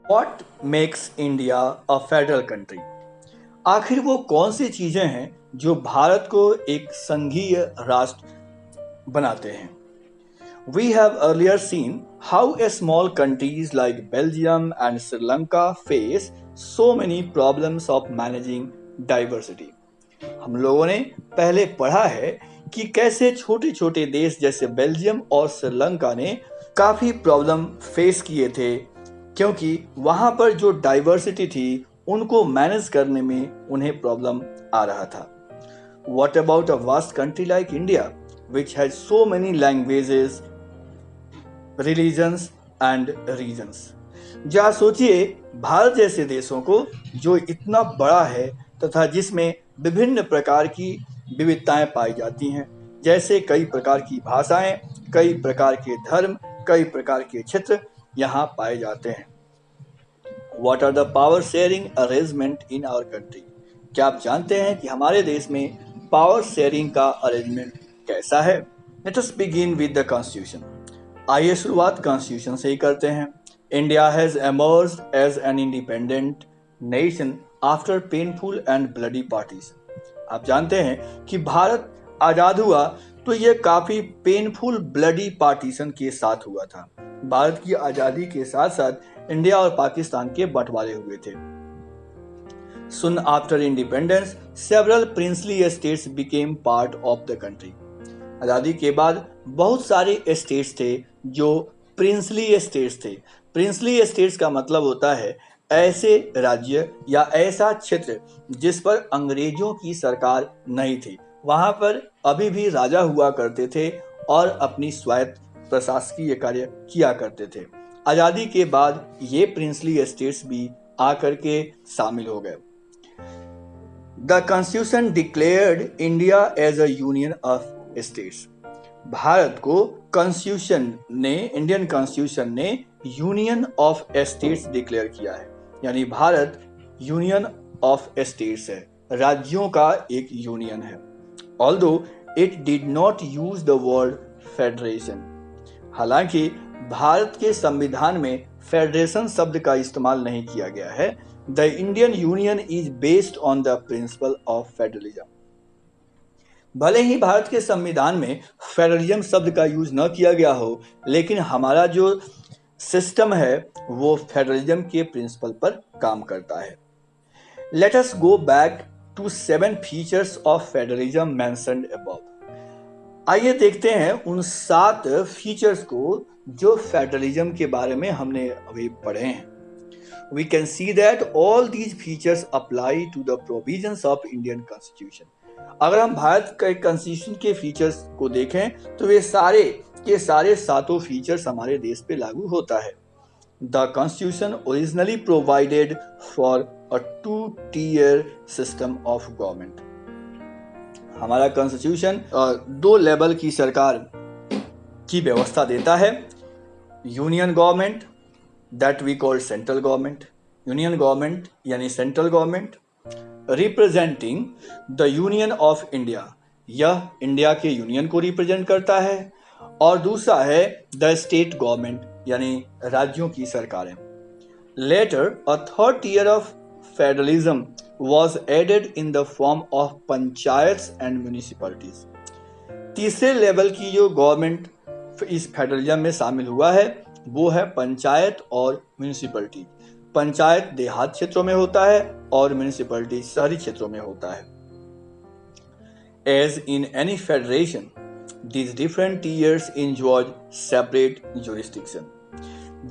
What makes India a federal country? आखिर वो कौन सी चीजें हैं जो भारत को एक संघीय राष्ट्र बनाते हैं? We have earlier seen how a small countries like Belgium and Sri Lanka face so many problems of managing diversity. हम लोगों ने पहले पढ़ा है कि कैसे छोटे छोटे देश जैसे बेल्जियम और श्रीलंका ने काफ़ी प्रॉब्लम फेस किए थे, क्योंकि वहाँ पर जो डाइवर्सिटी थी उनको मैनेज करने में उन्हें प्रॉब्लम आ रहा था. What about a vast country like India, which has so many languages, religions and regions? जरा सोचिए भारत जैसे देशों को जो इतना बड़ा है तथा जिसमें विभिन्न प्रकार की विविधताएं पाई जाती हैं, जैसे कई प्रकार की भाषाएं, कई प्रकार के धर्म, कई प्रकार के क्षेत्र यहाँ पाए जाते हैं. What are the power sharing arrangement in our country? क्या आप जानते हैं कि हमारे देश में पावर शेयरिंग का अरेंजमेंट कैसा है? Let us begin with the constitution. आइए शुरुआत कॉन्स्टिट्यूशन से ही करते हैं. India has emerged as an independent nation after painful and bloody partition. आप जानते हैं कि भारत आजाद हुआ तो ये काफी पेनफुल ब्लडी पार्टीशन के साथ हुआ था. भारत की आजादी के साथ साथ इंडिया और पाकिस्तान के बंटवारे हुए थे. Soon after independence, several princely estates became part of the country. आजादी के बाद बहुत सारे स्टेट्स थे जो प्रिंसली स्टेट्स थे. प्रिंसली स्टेट्स का मतलब होता है ऐसे राज्य या ऐसा क्षेत्र जिस पर अंग्रेजों की सरकार नहीं थी. वहां पर अभी भी राजा हुआ करते थे और अपनी स्वायत्त प्रशासकीय कार्य किया करते थे. आजादी के बाद ये प्रिंसली स्टेट्स भी आकर के शामिल हो गए. The constitution declared India as a union of states. Bharat को कॉन्स्टिट्यूशन ने, इंडियन कॉन्स्टिट्यूशन ने यूनियन ऑफ स्टेट्स डिक्लेयर किया है. यानी भारत यूनियन ऑफ स्टेट्स है, राज्यों का एक यूनियन है. Although it did not use the word federation. हालांकि भारत के संविधान में फेडरेशन शब्द का इस्तेमाल नहीं किया गया है. The Indian union is based on the principle of federalism. भले ही भारत के संविधान में फेडरलिज्म शब्द का यूज न किया गया हो, लेकिन हमारा जो सिस्टम है वो फेडरलिज्म के प्रिंसिपल पर काम करता है. Let us go back to 7 features of federalism mentioned above. आइए देखते हैं उन 7 फीचर्स को जो फेडरलिज्म के बारे में हमने अभी पढ़े हैं. We can see that all these features apply to the provisions of Indian Constitution. अगर हम भारत के कॉन्स्टिट्यूशन के फीचर्स को देखें तो वे सारे के सारे 7 फीचर्स हमारे देश पे लागू होता है. The Constitution originally provided for a 2-tier system of government. हमारा कॉन्स्टिट्यूशन 2 लेवल की सरकार की व्यवस्था देता है. Union government, that we call central government. Union government यानी central government representing the union of India. यह इंडिया के यूनियन को रिप्रेजेंट करता है. और दूसरा है the state government यानी राज्यों की सरकारें. Later a third tier of federalism was added in the form of panchayat and municipalities. तीसरे लेवल की जो गवर्नमेंट इस फेडरलिज्म में शामिल हुआ है वो है पंचायत और म्यूनिसिपैलिटी. पंचायत देहात क्षेत्रों में होता है और म्यूनिसिपैलिटी शहरी क्षेत्रों में होता है. As in any federation, these different tiers enjoy separate jurisdiction.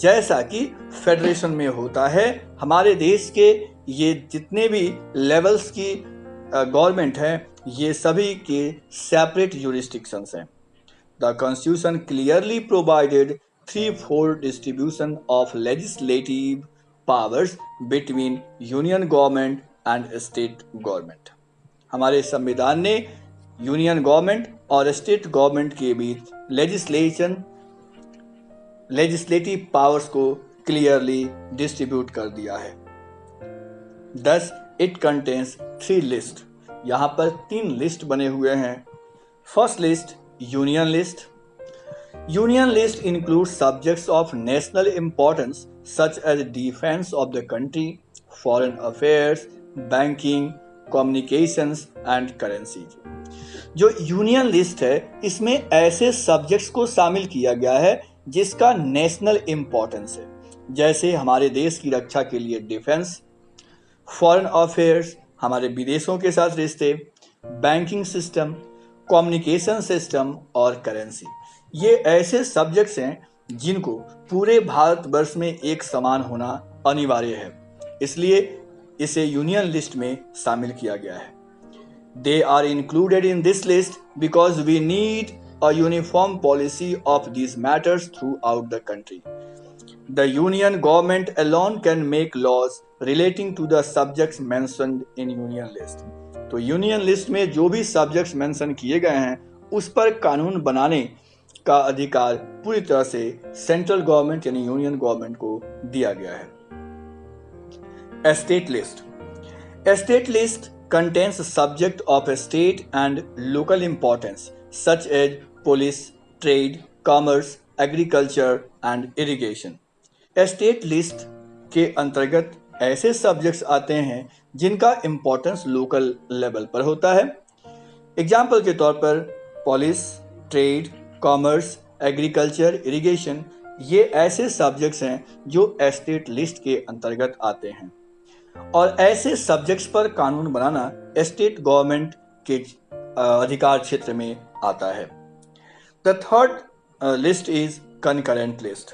जैसा कि फेडरेशन में होता है, हमारे देश के ये जितने भी लेवल्स की गवर्नमेंट है ये सभी के सेपरेट jurisdictions हैं. The Constitution clearly provided 3-fold distribution of legislative powers between union government and state government. हमारे संविधान ने यूनियन गवर्नमेंट और स्टेट गवर्नमेंट के बीच लेजिस्लेटिव पावर्स को क्लियरली डिस्ट्रीब्यूट कर दिया है. Thus it contains 3 list. यहाँ पर 3 लिस्ट बने हुए हैं. First list union list. Union list includes subjects of national importance such as defense of the country, foreign affairs, banking, communications and currency। जो यूनियन लिस्ट है इसमें ऐसे सब्जेक्ट्स को शामिल किया गया है जिसका नेशनल इम्पोर्टेंस है, जैसे हमारे देश की रक्षा के लिए डिफेंस, फॉरेन अफेयर्स हमारे विदेशों के साथ रिश्ते, बैंकिंग सिस्टम, कम्युनिकेशन सिस्टम और करेंसी। ये ऐसे सब्जेक्ट्स हैं जिनको पूरे भारतवर्ष में एक समान होना अनिवार्य है, इसलिए इसे यूनियन लिस्ट में शामिल किया गया है। They are included in this list because we need a uniform policy of these matters throughout the country. The union government alone can make laws relating to the subjects mentioned in union list. तो union list में जो भी subjects mention किए गए हैं उस पर कानून बनाने का अधिकार पूरी तरह से सेंट्रल गवर्नमेंट यानी यूनियन गवर्नमेंट को दिया गया है। State list. State list contains subject of state and local importance such as police, trade, commerce, agriculture and irrigation. State list के अंतर्गत ऐसे सब्जेक्ट्स आते हैं जिनका इम्पोर्टेंस लोकल लेवल पर होता है। एग्जाम्पल के तौर पर police, trade, commerce, agriculture, irrigation ये ऐसे सब्जेक्ट्स हैं जो स्टेट लिस्ट के अंतर्गत आते हैं और ऐसे सब्जेक्ट्स पर कानून बनाना स्टेट गवर्नमेंट के अधिकार क्षेत्र में आता है। The third list is concurrent list.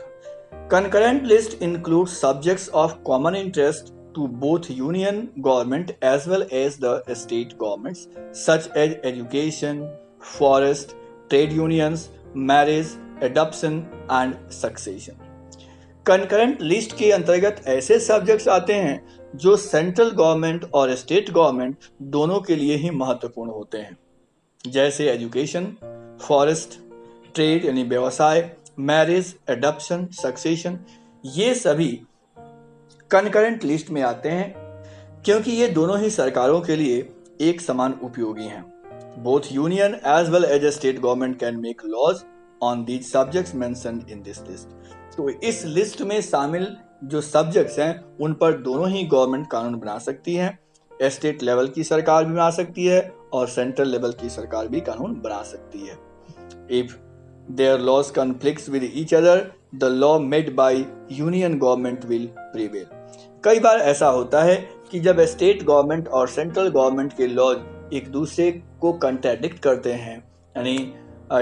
Concurrent list includes subjects of common interest to both union government as well as the state governments such as education, forest, trade unions, marriage, adoption and succession. Concurrent list के अंतर्गत ऐसे subjects आते हैं जो central government और state government दोनों के लिए ही महत्वपूर्ण होते हैं, जैसे एजुकेशन, फॉरेस्ट, ट्रेड यानी व्यवसाय, मैरिज, एडॉप्शन, सक्सेशन। ये सभी कंकरेंट लिस्ट में आते हैं क्योंकि ये दोनों ही सरकारों के लिए एक समान उपयोगी हैं। Both union as well as state government can make laws on these subjects mentioned in this list. तो इस लिस्ट में शामिल जो सब्जेक्ट्स हैं उन पर दोनों ही गवर्नमेंट कानून बना सकती है। स्टेट लेवल की सरकार भी बना सकती है और सेंट्रल लेवल की सरकार भी कानून बना सकती है। If their laws conflicts with each other the law made by union government will prevail. कई बार ऐसा होता है कि जब स्टेट गवर्नमेंट और सेंट्रल गवर्नमेंट के लॉज एक दूसरे को कंट्राडिक्ट करते हैं यानी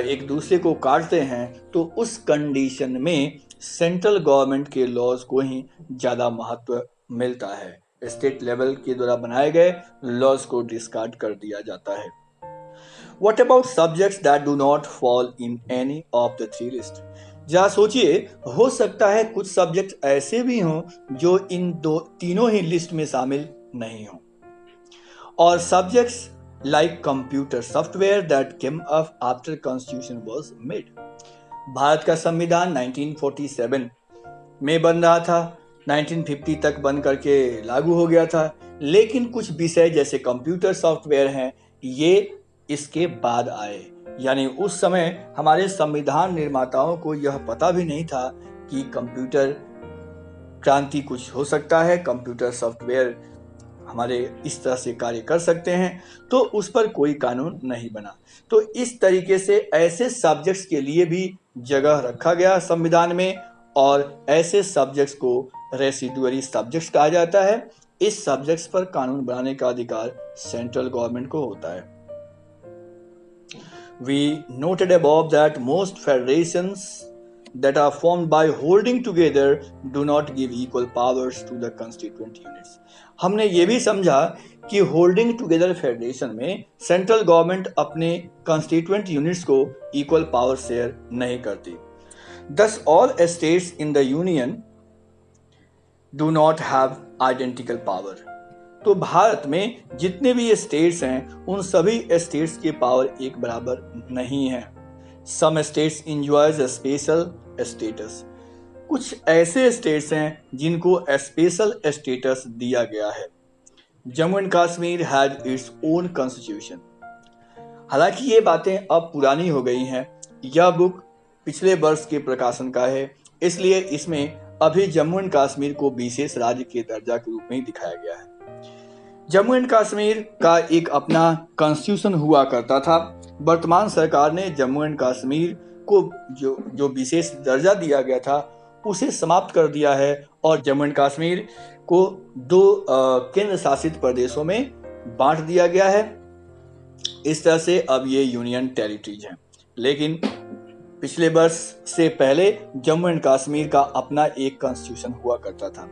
एक दूसरे को काटते हैं, तो उस कंडीशन में सेंट्रल गवर्नमेंट के लॉज को ही ज़्यादा महत्व मिलता है। स्टेट लेवल के द्वारा बनाए गए लॉज को डिस्कार्ड कर दिया जाता है। What about subjects that do not fall in any of the three lists? जरा सोचिए, हो सकता है कुछ सब्जेक्ट ऐसे भी हों जो इन तीनों ही लिस्ट में शामिल नहीं हों। और subjects like computer software that came up after constitution was made. Bharat का संविधान 1947 में बन रहा था, 1950 तक बन करके लागू हो गया था, लेकिन कुछ विषय जैसे कंप्यूटर सॉफ्टवेयर हैं ये इसके बाद आए। यानी उस समय हमारे संविधान निर्माताओं को यह पता भी नहीं था कि कंप्यूटर क्रांति कुछ हो सकता है, कंप्यूटर सॉफ्टवेयर हमारे इस तरह से कार्य कर सकते हैं, तो उस पर कोई कानून नहीं बना। तो इस तरीके से ऐसे सब्जेक्ट्स के लिए भी जगह रखा गया संविधान में और ऐसे सब्जेक्ट्स को रेसिडुअरी सब्जेक्ट्स कहा जाता है। इस सब्जेक्ट्स पर कानून बनाने का अधिकार सेंट्रल गवर्नमेंट को होता है। We noted above that most federations that are formed by holding together do not give equal powers to the constituent units. हमने ये भी समझा कि होल्डिंग टुगेदर फेडरेशन में सेंट्रल गवर्नमेंट अपने कंस्टिट्यूएंट यूनिट्स को इक्वल पावर शेयर नहीं करती। Thus all states in the union do not have identical power. तो भारत में जितने भी स्टेट्स हैं उन सभी स्टेट्स के पावर एक बराबर नहीं है। Some states enjoys special status. कुछ ऐसे स्टेट्स हैं जिनको स्पेशल स्टेटस दिया गया है। Jammu and Kashmir had its own constitution. हालांकि ये बातें अब पुरानी हो गई हैं। यह बुक पिछले वर्ष के प्रकाशन का है, इसलिए इसमें अभी जम्मू एंड कश्मीर को विशेष राज्य के दर्जा के रूप में ही दिखाया गया है। जम्मू एंड कश्मीर का एक अपना कॉन्स्टिट्यूशन हुआ करता था। वर्तमान सरकार ने जम्मू एंड कश्मीर को जो विशेष दर्जा दिया गया था उसे समाप्त कर दिया है और जम्मू एंड कश्मीर को 2 केंद्र शासित प्रदेशों में बांट दिया गया है। इस तरह से अब ये यूनियन टेरिटरीज हैं। लेकिन पिछले वर्ष से पहले जम्मू एंड कश्मीर का अपना एक कॉन्स्टिट्यूशन हुआ करता था।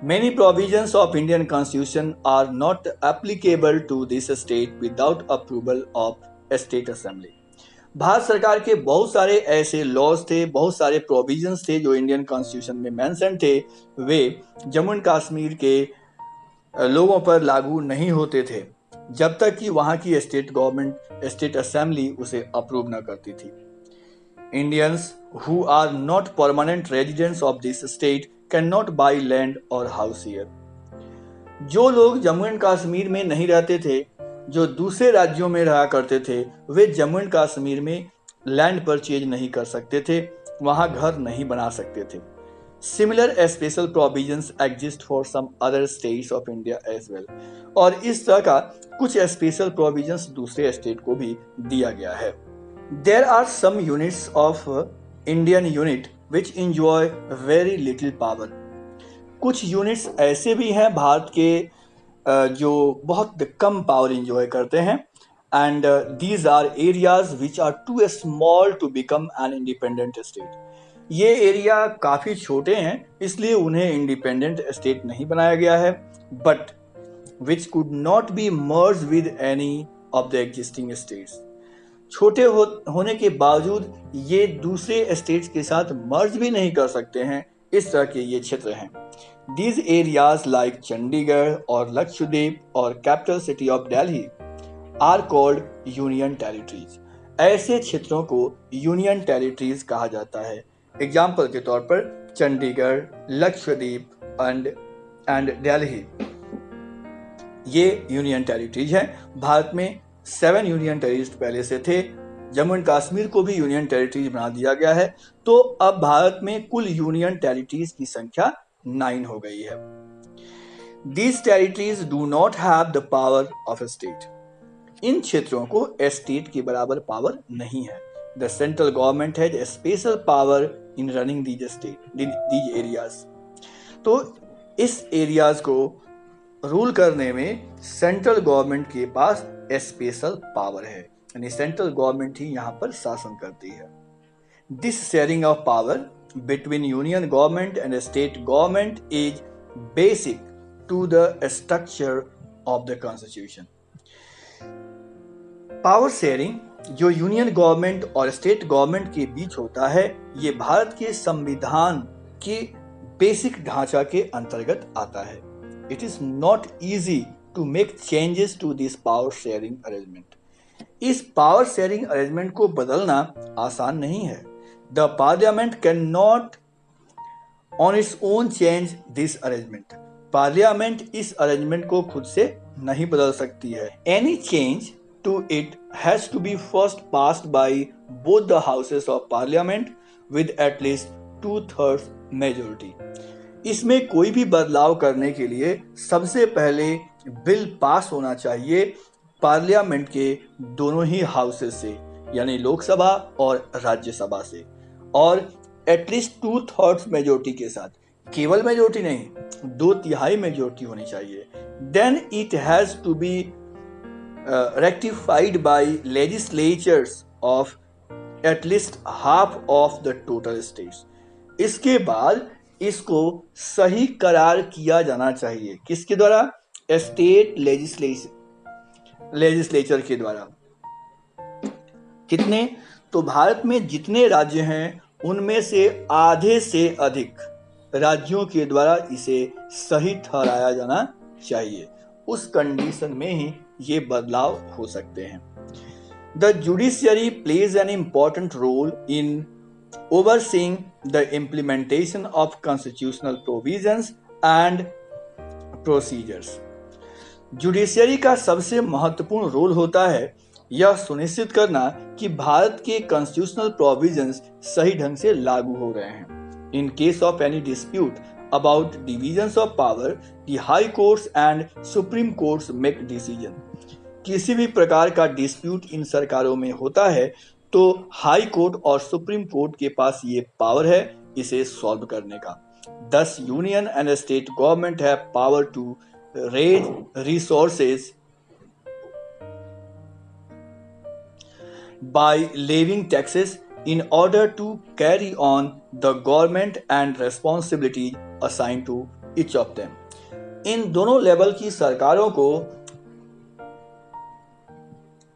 Many provisions of Indian Constitution are not applicable to this state without approval of a state assembly. Bharat सरकार के बहुत सारे ऐसे लॉज थे, बहुत सारे प्रोविजंस थे जो इंडियन कॉन्स्टिट्यूशन में मेंशन थे, वे जम्मू एंड कश्मीर के लोगों पर लागू नहीं होते थे जब तक कि वहां की स्टेट गवर्नमेंट, स्टेट असेंबली उसे अप्रूव न करती थी। Indians who are not permanent residents of this state cannot buy land or house here. जो लोग जम्मू एंड कश्मीर में नहीं रहते थे, जो दूसरे राज्यों में रहा करते थे, वे जम्मू एंड कश्मीर में लैंड परचेज नहीं कर सकते थे, वहां घर नहीं बना सकते थे। Similar special provisions exist for some other states of India as well. और इस तरह का कुछ स्पेशल प्रोविजंस दूसरे स्टेट को भी दिया गया है। There are some units of Indian unit which enjoy very little power. कुछ यूनिट्स ऐसे भी हैं भारत के जो बहुत कम पावर इंजॉय करते हैं। And these are areas which are too small to become an independent state. ये एरिया काफ़ी छोटे हैं, इसलिए उन्हें इंडिपेंडेंट स्टेट नहीं बनाया गया है, but which could not be merged with any of the existing states. छोटे होने के बावजूद ये दूसरे स्टेट्स के साथ मर्ज भी नहीं कर सकते हैं, इस तरह के ये क्षेत्र हैं। These areas like चंडीगढ़ और लक्षद्वीप और capital city of Delhi are called union territories. ऐसे क्षेत्रों को यूनियन टेरिटरीज कहा जाता है। एग्जाम्पल के तौर पर चंडीगढ़, लक्षद्वीप एंड दिल्ली ये यूनियन टेरिटरीज हैं। भारत में 7 यूनियन टेरिटरीज पहले से थे। जम्मू एंड कश्मीर को भी यूनियन टेरिटरीज बना दिया गया है, तो अब भारत में कुल यूनियन टेरिटरीज की संख्या 9 हो गई है। These territories do not have the power of a state. इन क्षेत्रों को स्टेट के बराबर पावर नहीं है। The central government has a special power in running these areas. तो इस एरियाज को रूल करने में सेंट्रल गवर्नमेंट के पास स्पेशल पावर है, यानी सेंट्रल गवर्नमेंट ही यहाँ पर शासन करती है। This sharing of power between union government and state government is basic to the structure of the constitution. Power sharing जो यूनियन गवर्नमेंट और स्टेट गवर्नमेंट के बीच होता है, ये भारत के संविधान के बेसिक ढांचा के अंतर्गत आता है। It is not easy to make changes to this power sharing arrangement. इस पावर शेयरिंग अरेंजमेंट को बदलना आसान नहीं है। The parliament cannot on its own change this arrangement. Parliament इस अरेंजमेंट को खुद से नहीं बदल सकती है। Any change to it has to be first passed by both the houses of parliament with at least 2/3 majority. इसमें कोई भी बदलाव करने के लिए सबसे पहले बिल पास होना चाहिए पार्लियामेंट के दोनों ही हाउसेस से, यानी लोकसभा और राज्यसभा से, और एटलीस्ट 2/3 मेजोरिटी के साथ। केवल मेजोरिटी नहीं, 2/3 मेजोरिटी होनी चाहिए। Then it has to be rectified by legislatures of at least half of the total states. इसके बाद इसको सही करार किया जाना चाहिए। किसके द्वारा? स्टेट लेजिस्लेचर के द्वारा। कितने? तो भारत में जितने राज्य हैं उनमें से आधे से अधिक राज्यों के द्वारा इसे सही ठहराया जाना चाहिए। उस कंडीशन में ही ये बदलाव हो सकते हैं। The judiciary plays an important role in overseeing the implementation of constitutional provisions and procedures. Judiciary का सबसे महत्वपूर्ण रोल होता है यह सुनिश्चित करना कि भारत के कॉन्स्टिट्यूशनल प्रोविजंस सही ढंग से लागू हो रहे हैं। In case of any dispute about divisions of power, the high courts and supreme courts make decision. किसी भी प्रकार का डिस्प्यूट इन सरकारों में होता है तो हाई कोर्ट और सुप्रीम कोर्ट के पास ये पावर है इसे सॉल्व करने का। Thus, union and state government have power to raise resources by levying taxes in order to carry on the government and responsibility assigned to each of them. इन दोनों level की सरकारों को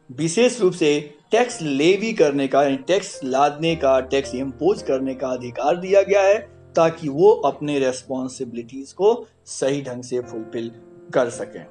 विशेष रूप से टैक्स लेवी करने का, टैक्स लादने का, टैक्स इम्पोज करने का अधिकार दिया गया है ताकि वो अपने रेस्पॉन्सिबिलिटीज को सही ढंग से फुलफिल कर सकें।